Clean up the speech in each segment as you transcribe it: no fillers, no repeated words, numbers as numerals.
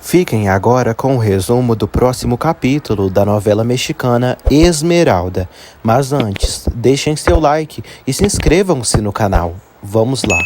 Fiquem agora com o resumo do próximo capítulo da novela mexicana Esmeralda. Mas antes, deixem seu like e se inscrevam-se no canal. Vamos lá.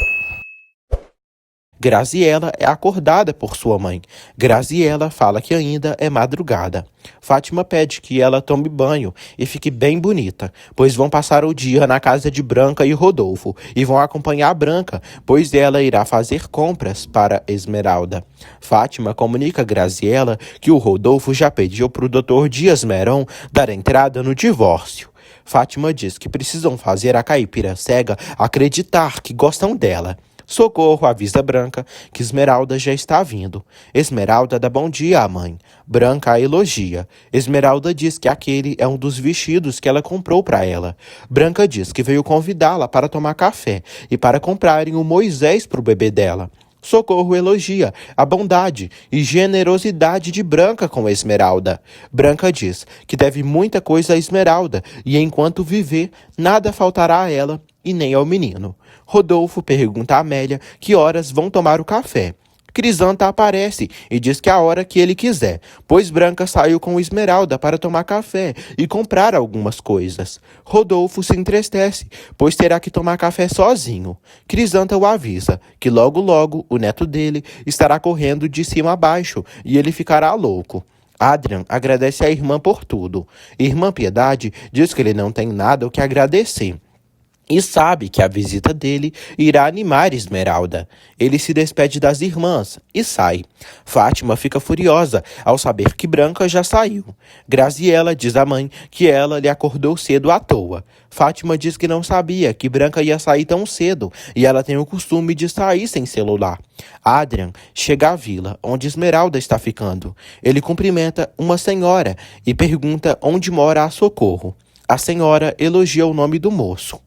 Graziela é acordada por sua mãe. Graziela fala que ainda é madrugada. Fátima pede que ela tome banho e fique bem bonita, pois vão passar o dia na casa de Branca e Rodolfo e vão acompanhar Branca, pois ela irá fazer compras para Esmeralda. Fátima comunica a Graziela que o Rodolfo já pediu para o Dr. Dias Meron dar entrada no divórcio. Fátima diz que precisam fazer a caipira cega acreditar que gostam dela. Socorro avisa Branca que Esmeralda já está vindo. Esmeralda dá bom dia à mãe. Branca a elogia. Esmeralda diz que aquele é um dos vestidos que ela comprou para ela. Branca diz que veio convidá-la para tomar café e para comprarem um Moisés para o bebê dela. Socorro elogia a bondade e generosidade de Branca com Esmeralda. Branca diz que deve muita coisa a Esmeralda e enquanto viver, nada faltará a ela e nem ao menino. Rodolfo pergunta a Amélia que horas vão tomar o café. Crisanta aparece e diz que a hora que ele quiser, pois Branca saiu com Esmeralda para tomar café e comprar algumas coisas. Rodolfo se entristece, pois terá que tomar café sozinho. Crisanta o avisa que logo logo o neto dele estará correndo de cima a baixo e ele ficará louco. Adrian agradece à irmã por tudo. Irmã Piedade diz que ele não tem nada o que agradecer e sabe que a visita dele irá animar Esmeralda. Ele se despede das irmãs e sai. Fátima fica furiosa ao saber que Branca já saiu. Graziela diz à mãe que ela lhe acordou cedo à toa. Fátima diz que não sabia que Branca ia sair tão cedo e ela tem o costume de sair sem celular. Adrian chega à vila, onde Esmeralda está ficando. Ele cumprimenta uma senhora e pergunta onde mora a Socorro. A senhora elogia o nome do moço.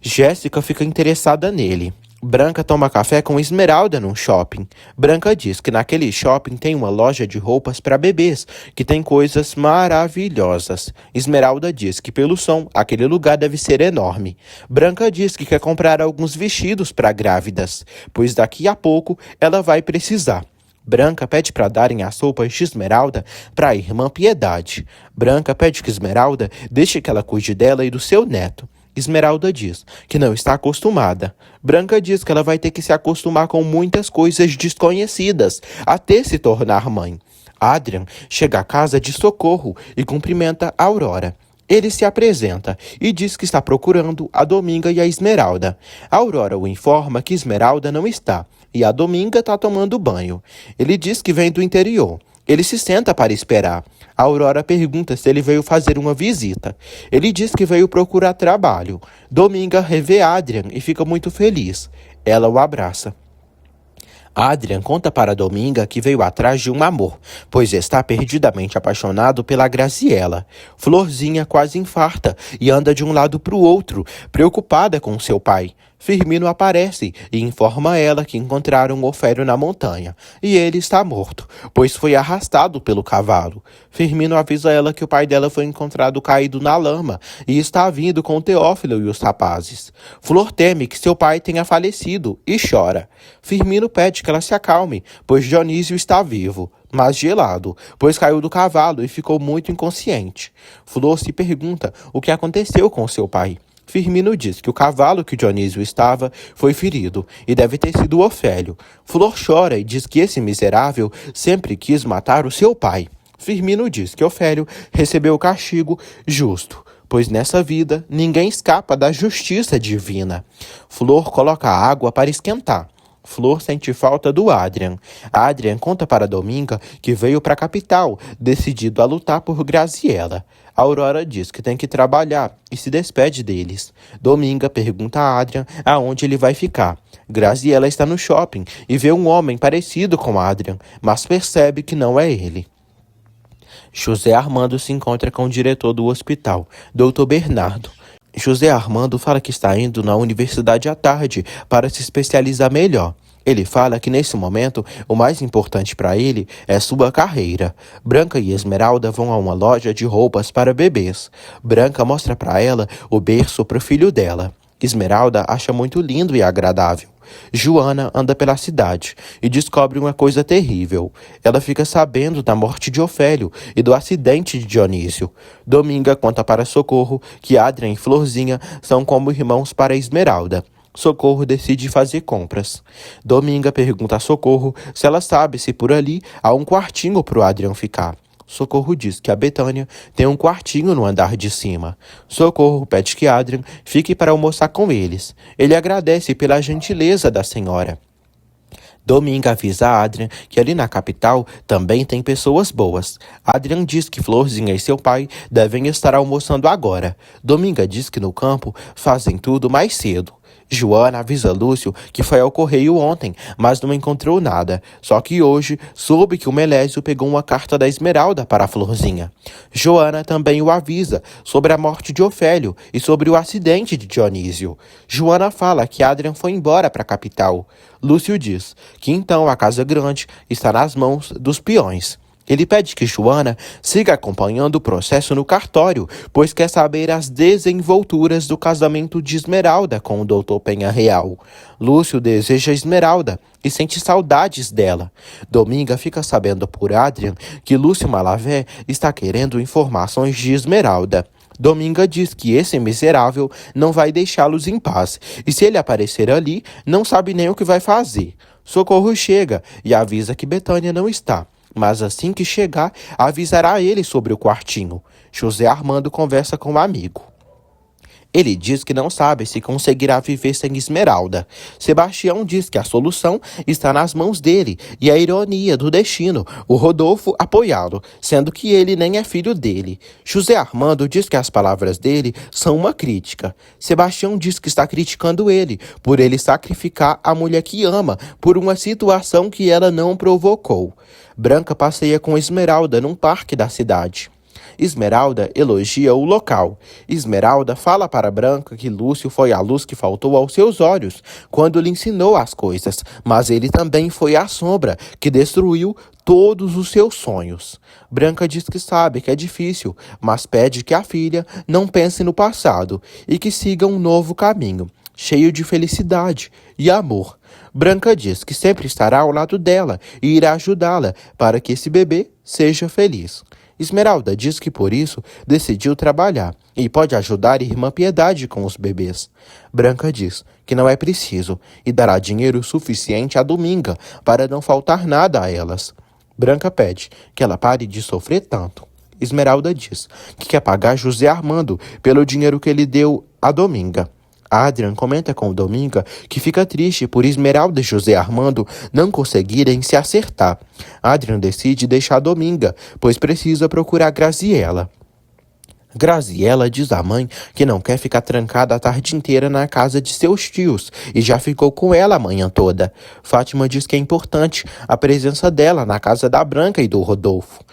Jéssica fica interessada nele. Branca toma café com Esmeralda num shopping. Branca diz que naquele shopping tem uma loja de roupas para bebês, que tem coisas maravilhosas. Esmeralda diz que pelo som, aquele lugar deve ser enorme. Branca diz que quer comprar alguns vestidos para grávidas, pois daqui a pouco ela vai precisar. Branca pede para darem as roupas de Esmeralda para a irmã Piedade. Branca pede que Esmeralda deixe que ela cuide dela e do seu neto. Esmeralda diz que não está acostumada. Branca diz que ela vai ter que se acostumar com muitas coisas desconhecidas até se tornar mãe. Adrian chega à casa de Socorro e cumprimenta a Aurora. Ele se apresenta e diz que está procurando a Dominga e a Esmeralda. A Aurora o informa que Esmeralda não está e a Dominga está tomando banho. Ele diz que vem do interior. Ele se senta para esperar. A Aurora pergunta se ele veio fazer uma visita. Ele diz que veio procurar trabalho. Dominga revê Adrian e fica muito feliz. Ela o abraça. Adrian conta para Dominga que veio atrás de um amor, pois está perdidamente apaixonado pela Graziela. Florzinha quase infarta e anda de um lado para o outro, preocupada com seu pai. Firmino aparece e informa ela que encontraram Ofélio na montanha, e ele está morto, pois foi arrastado pelo cavalo. Firmino avisa ela que o pai dela foi encontrado caído na lama e está vindo com Teófilo e os rapazes. Flor teme que seu pai tenha falecido e chora. Firmino pede que ela se acalme, pois Dionísio está vivo, mas gelado, pois caiu do cavalo e ficou muito inconsciente. Flor se pergunta o que aconteceu com seu pai. Firmino diz que o cavalo que Dionísio estava foi ferido e deve ter sido Ofélio. Flor chora e diz que esse miserável sempre quis matar o seu pai. Firmino diz que Ofélio recebeu o castigo justo, pois nessa vida ninguém escapa da justiça divina. Flor coloca a água para esquentar. Flor sente falta do Adrian. Adrian conta para Dominga que veio para a capital, decidido a lutar por Graziela. Aurora diz que tem que trabalhar e se despede deles. Dominga pergunta a Adrian aonde ele vai ficar. Graziela está no shopping e vê um homem parecido com Adrian, mas percebe que não é ele. José Armando se encontra com o diretor do hospital, Dr. Bernardo. José Armando fala que está indo na universidade à tarde para se especializar melhor. Ele fala que nesse momento o mais importante para ele é sua carreira. Branca e Esmeralda vão a uma loja de roupas para bebês. Branca mostra para ela o berço para o filho dela. Esmeralda acha muito lindo e agradável. Joana anda pela cidade e descobre uma coisa terrível. Ela fica sabendo da morte de Ofélio e do acidente de Dionísio. Dominga conta para Socorro que Adrian e Florzinha são como irmãos para Esmeralda. Socorro decide fazer compras. Dominga pergunta a Socorro se ela sabe se por ali há um quartinho para o Adrian ficar. Socorro diz que a Betânia tem um quartinho no andar de cima. Socorro pede que Adrian fique para almoçar com eles. Ele agradece pela gentileza da senhora. Dominga avisa a Adrian que ali na capital também tem pessoas boas. Adrian diz que Florzinha e seu pai devem estar almoçando agora. Dominga diz que no campo fazem tudo mais cedo. Joana avisa Lúcio que foi ao correio ontem, mas não encontrou nada. Só que hoje soube que o Melésio pegou uma carta da Esmeralda para a Florzinha. Joana também o avisa sobre a morte de Ofélio e sobre o acidente de Dionísio. Joana fala que Adrian foi embora para a capital. Lúcio diz que então a casa grande está nas mãos dos peões. Ele pede que Joana siga acompanhando o processo no cartório, pois quer saber as desenvolturas do casamento de Esmeralda com o Dr. Penha Real. Lúcio deseja Esmeralda e sente saudades dela. Dominga fica sabendo por Adrian que Lúcio Malavé está querendo informações de Esmeralda. Dominga diz que esse miserável não vai deixá-los em paz, e se ele aparecer ali, não sabe nem o que vai fazer. Socorro chega e avisa que Betânia não está. Mas assim que chegar, avisará ele sobre o quartinho. José Armando conversa com um amigo. Ele diz que não sabe se conseguirá viver sem Esmeralda. Sebastião diz que a solução está nas mãos dele e a ironia do destino, o Rodolfo apoiá-lo, sendo que ele nem é filho dele. José Armando diz que as palavras dele são uma crítica. Sebastião diz que está criticando ele por ele sacrificar a mulher que ama por uma situação que ela não provocou. Branca passeia com Esmeralda num parque da cidade. Esmeralda elogia o local. Esmeralda fala para Branca que Lúcio foi a luz que faltou aos seus olhos quando lhe ensinou as coisas, mas ele também foi a sombra que destruiu todos os seus sonhos. Branca diz que sabe que é difícil, mas pede que a filha não pense no passado e que siga um novo caminho, cheio de felicidade e amor. Branca diz que sempre estará ao lado dela e irá ajudá-la para que esse bebê seja feliz. Esmeralda diz que por isso decidiu trabalhar e pode ajudar a irmã Piedade com os bebês. Branca diz que não é preciso e dará dinheiro suficiente a Dominga para não faltar nada a elas. Branca pede que ela pare de sofrer tanto. Esmeralda diz que quer pagar José Armando pelo dinheiro que ele deu a Dominga. Adrian comenta com Dominga que fica triste por Esmeralda e José Armando não conseguirem se acertar. Adrian decide deixar Dominga, pois precisa procurar Graziella. Graziella diz à mãe que não quer ficar trancada a tarde inteira na casa de seus tios e já ficou com ela a manhã toda. Fátima diz que é importante a presença dela na casa da Branca e do Rodolfo.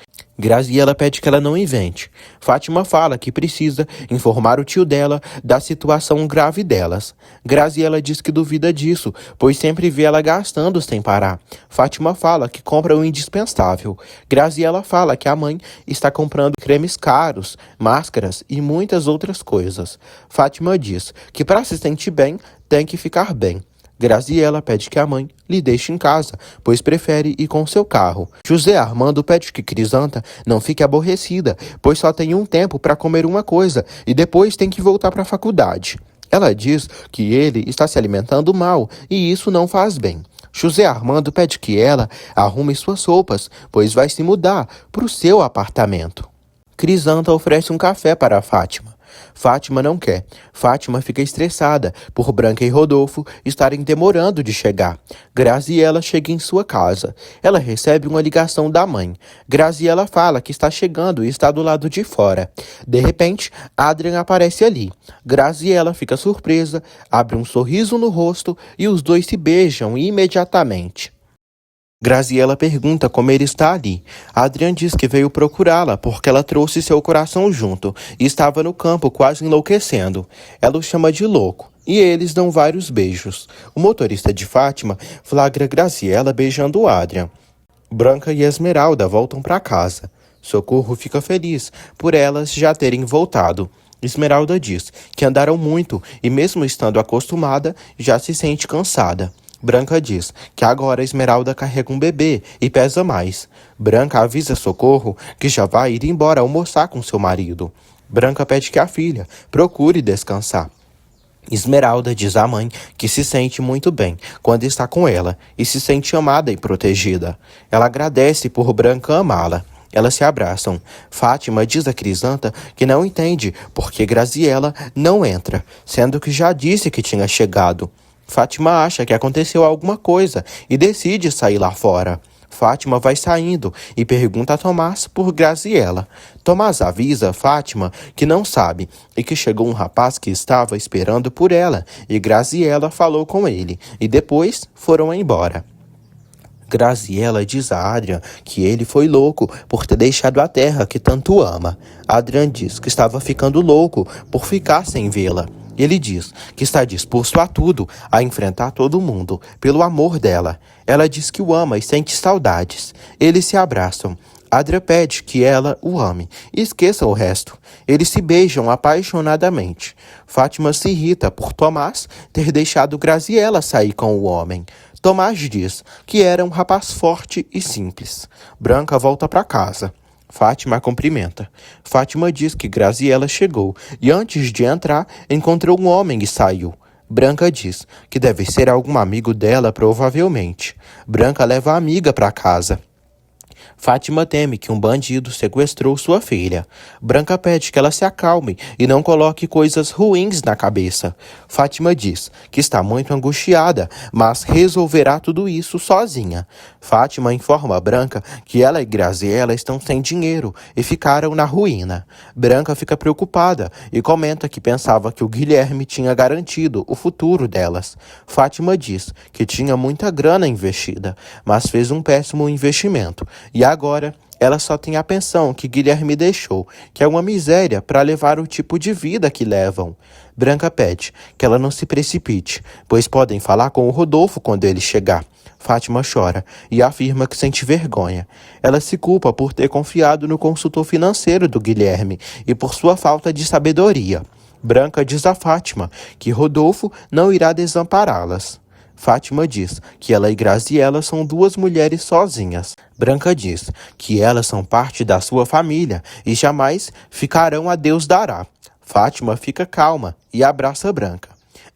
Graziella pede que ela não invente. Fátima fala que precisa informar o tio dela da situação grave delas. Graziella diz que duvida disso, pois sempre vê ela gastando sem parar. Fátima fala que compra o indispensável. Graziella fala que a mãe está comprando cremes caros, máscaras e muitas outras coisas. Fátima diz que para se sentir bem, tem que ficar bem. Graziella pede que a mãe lhe deixe em casa, pois prefere ir com seu carro. José Armando pede que Crisanta não fique aborrecida, pois só tem um tempo para comer uma coisa e depois tem que voltar para a faculdade. Ela diz que ele está se alimentando mal e isso não faz bem. José Armando pede que ela arrume suas roupas, pois vai se mudar para o seu apartamento. Crisanta oferece um café para Fátima. Fátima não quer. Fátima fica estressada por Branca e Rodolfo estarem demorando de chegar. Graziella chega em sua casa. Ela recebe uma ligação da mãe. Graziella fala que está chegando e está do lado de fora. De repente, Adrian aparece ali. Graziella fica surpresa, abre um sorriso no rosto e os dois se beijam imediatamente. Graziella pergunta como ele está ali. Adrian diz que veio procurá-la porque ela trouxe seu coração junto e estava no campo quase enlouquecendo. Ela o chama de louco e eles dão vários beijos. O motorista de Fátima flagra Graziella beijando Adrian. Branca e Esmeralda voltam para casa. Socorro fica feliz por elas já terem voltado. Esmeralda diz que andaram muito e, mesmo estando acostumada, já se sente cansada. Branca diz que agora Esmeralda carrega um bebê e pesa mais. Branca avisa Socorro que já vai ir embora almoçar com seu marido. Branca pede que a filha procure descansar. Esmeralda diz à mãe que se sente muito bem quando está com ela e se sente amada e protegida. Ela agradece por Branca amá-la. Elas se abraçam. Fátima diz a Crisanta que não entende porque Graziela não entra, sendo que já disse que tinha chegado. Fátima acha que aconteceu alguma coisa e decide sair lá fora. Fátima vai saindo e pergunta a Tomás por Graziela. Tomás avisa Fátima que não sabe e que chegou um rapaz que estava esperando por ela e Graziela falou com ele e depois foram embora. Graziela diz a Adrian que ele foi louco por ter deixado a terra que tanto ama. Adrian diz que estava ficando louco por ficar sem vê-la. Ele diz que está disposto a tudo, a enfrentar todo mundo, pelo amor dela. Ela diz que o ama e sente saudades. Eles se abraçam. Adrian pede que ela o ame e esqueça o resto. Eles se beijam apaixonadamente. Fátima se irrita por Tomás ter deixado Graziela sair com o homem. Tomás diz que era um rapaz forte e simples. Branca volta para casa. Fátima a cumprimenta. Fátima diz que Graziela chegou e antes de entrar encontrou um homem e saiu. Branca diz que deve ser algum amigo dela provavelmente. Branca leva a amiga para casa. Fátima teme que um bandido sequestrou sua filha. Branca pede que ela se acalme e não coloque coisas ruins na cabeça. Fátima diz que está muito angustiada, mas resolverá tudo isso sozinha. Fátima informa a Branca que ela e Graziela estão sem dinheiro e ficaram na ruína. Branca fica preocupada e comenta que pensava que o Guilherme tinha garantido o futuro delas. Fátima diz que tinha muita grana investida, mas fez um péssimo investimento e agora ela só tem a pensão que Guilherme deixou, que é uma miséria para levar o tipo de vida que levam. Branca pede que ela não se precipite, pois podem falar com o Rodolfo quando ele chegar. Fátima chora e afirma que sente vergonha. Ela se culpa por ter confiado no consultor financeiro do Guilherme e por sua falta de sabedoria. Branca diz a Fátima que Rodolfo não irá desampará-las. Fátima diz que ela e Graziela são duas mulheres sozinhas. Branca diz que elas são parte da sua família e jamais ficarão a Deus dará. Fátima fica calma e abraça Branca.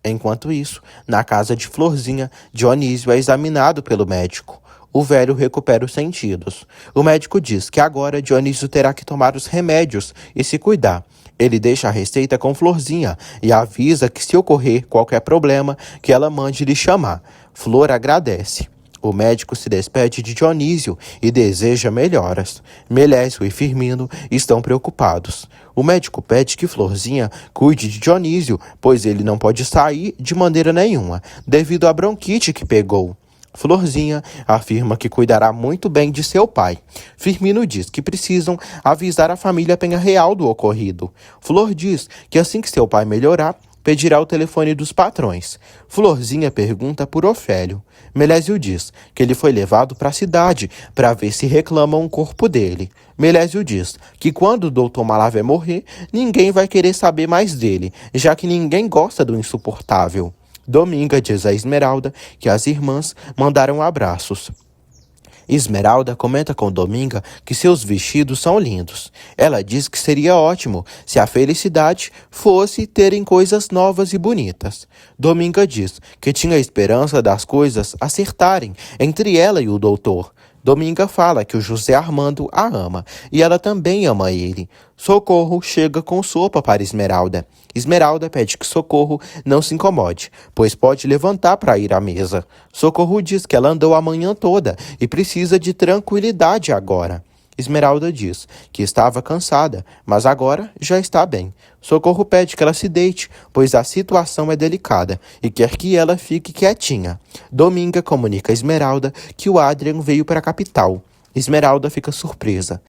Enquanto isso, na casa de Florzinha, Dionísio é examinado pelo médico. O velho recupera os sentidos. O médico diz que agora Dionísio terá que tomar os remédios e se cuidar. Ele deixa a receita com Florzinha e avisa que se ocorrer qualquer problema, que ela mande lhe chamar. Flor agradece. O médico se despede de Dionísio e deseja melhoras. Melésio e Firmino estão preocupados. O médico pede que Florzinha cuide de Dionísio, pois ele não pode sair de maneira nenhuma, devido à bronquite que pegou. Florzinha afirma que cuidará muito bem de seu pai. Firmino diz que precisam avisar a família Penha Real do ocorrido. Flor diz que assim que seu pai melhorar, pedirá o telefone dos patrões. Florzinha pergunta por Ofélio. Melésio diz que ele foi levado para a cidade para ver se reclamam o corpo dele. Melésio diz que quando o doutor Malavé morrer, ninguém vai querer saber mais dele, já que ninguém gosta do insuportável. Dominga diz a Esmeralda que as irmãs mandaram abraços. Esmeralda comenta com Dominga que seus vestidos são lindos. Ela diz que seria ótimo se a felicidade fosse terem coisas novas e bonitas. Dominga diz que tinha esperança das coisas acertarem entre ela e o doutor. Dominga fala que o José Armando a ama e ela também ama ele. Socorro chega com sopa para Esmeralda. Esmeralda pede que Socorro não se incomode, pois pode levantar para ir à mesa. Socorro diz que ela andou a manhã toda e precisa de tranquilidade agora. Esmeralda diz que estava cansada, mas agora já está bem. Socorro pede que ela se deite, pois a situação é delicada e quer que ela fique quietinha. Dominga comunica a Esmeralda que o Adrian veio para a capital. Esmeralda fica surpresa.